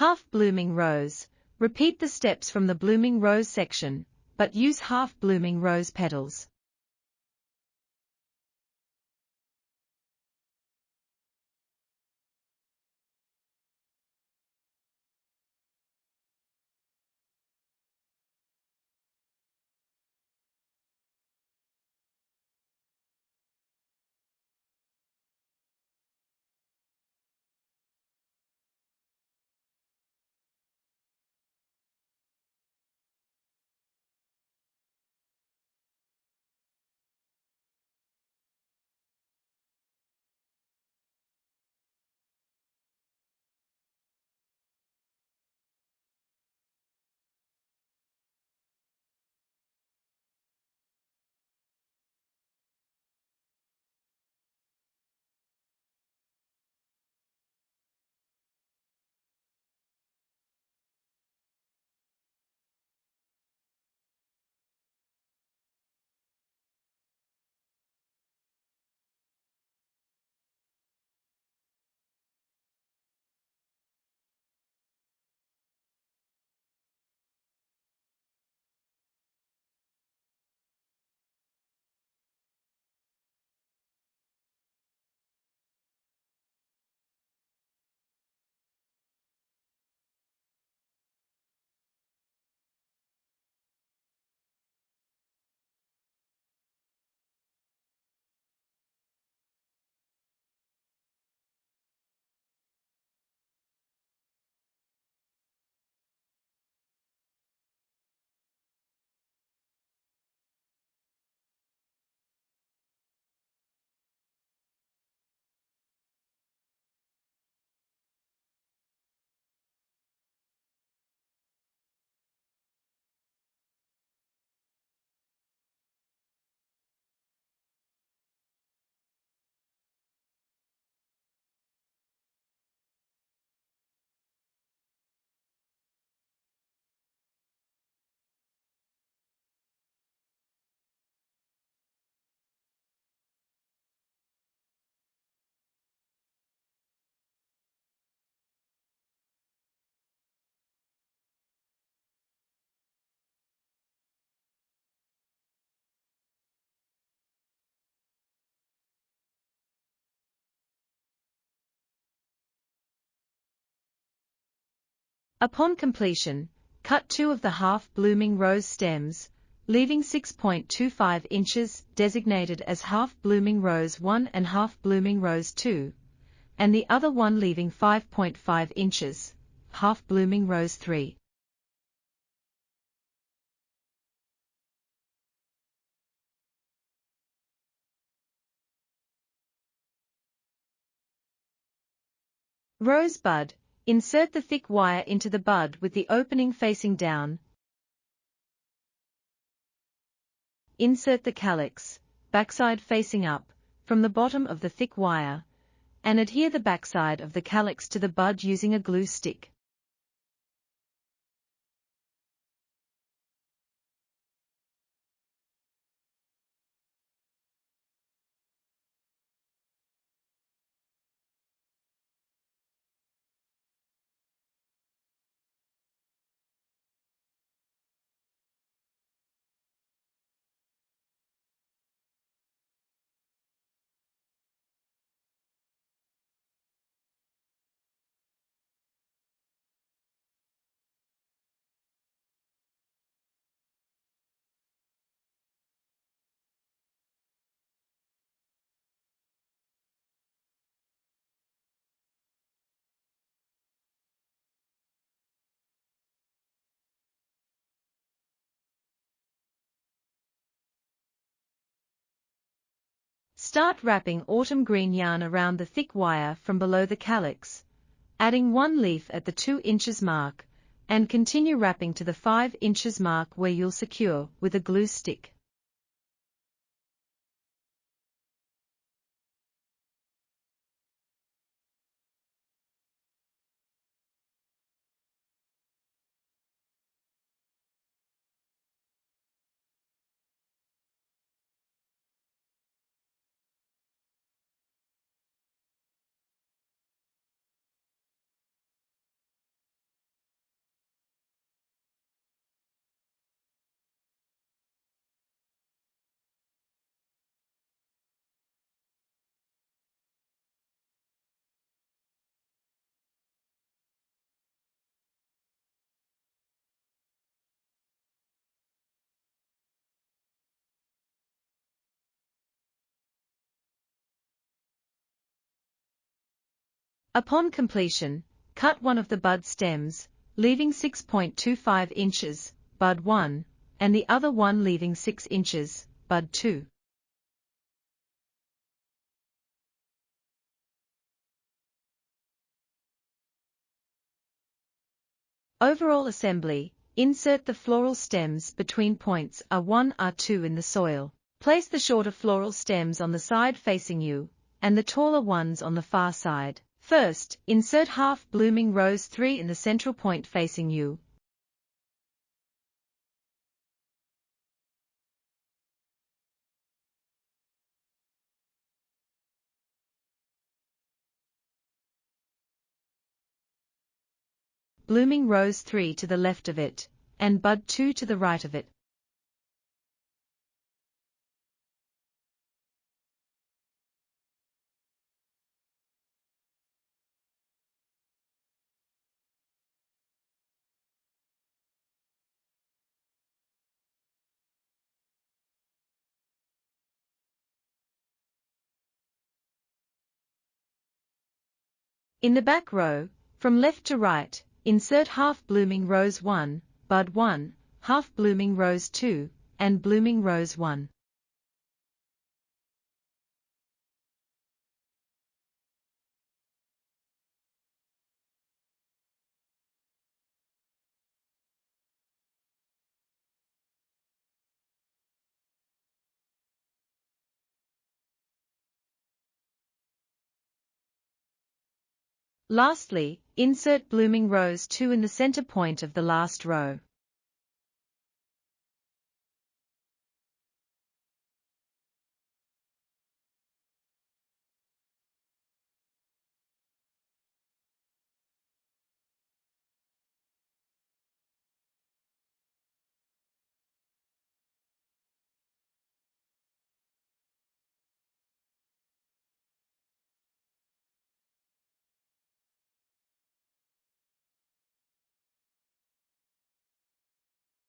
Half-blooming rose. Repeat the steps from the blooming rose section, but use half-blooming rose petals. Upon completion, cut 2 of the half-blooming rose stems, leaving 6.25 inches designated as half-blooming rose 1 and half-blooming rose 2, and the other one leaving 5.5 inches, half-blooming rose 3. Rose bud. Insert the thick wire into the bud with the opening facing down. Insert the calyx, backside facing up, from the bottom of the thick wire, and adhere the backside of the calyx to the bud using a glue stick. Start wrapping autumn green yarn around the thick wire from below the calyx, adding 1 leaf at the 2 inches mark, and continue wrapping to the 5 inches mark where you'll secure with a glue stick. Upon completion, cut one of the bud stems, leaving 6.25 inches, bud 1, and the other one leaving 6 inches, bud 2. Overall assembly: insert the floral stems between points R1 R2 in the soil. Place the shorter floral stems on the side facing you, and the taller ones on the far side. First, insert half-blooming rose 3 in the central point facing you. Blooming rose 3 to the left of it, and bud 2 to the right of it. In the back row, from left to right, insert half-blooming rose 1, bud 1, half-blooming rose 2, and blooming rose 1. Lastly, insert blooming rose 2 in the center point of the last row.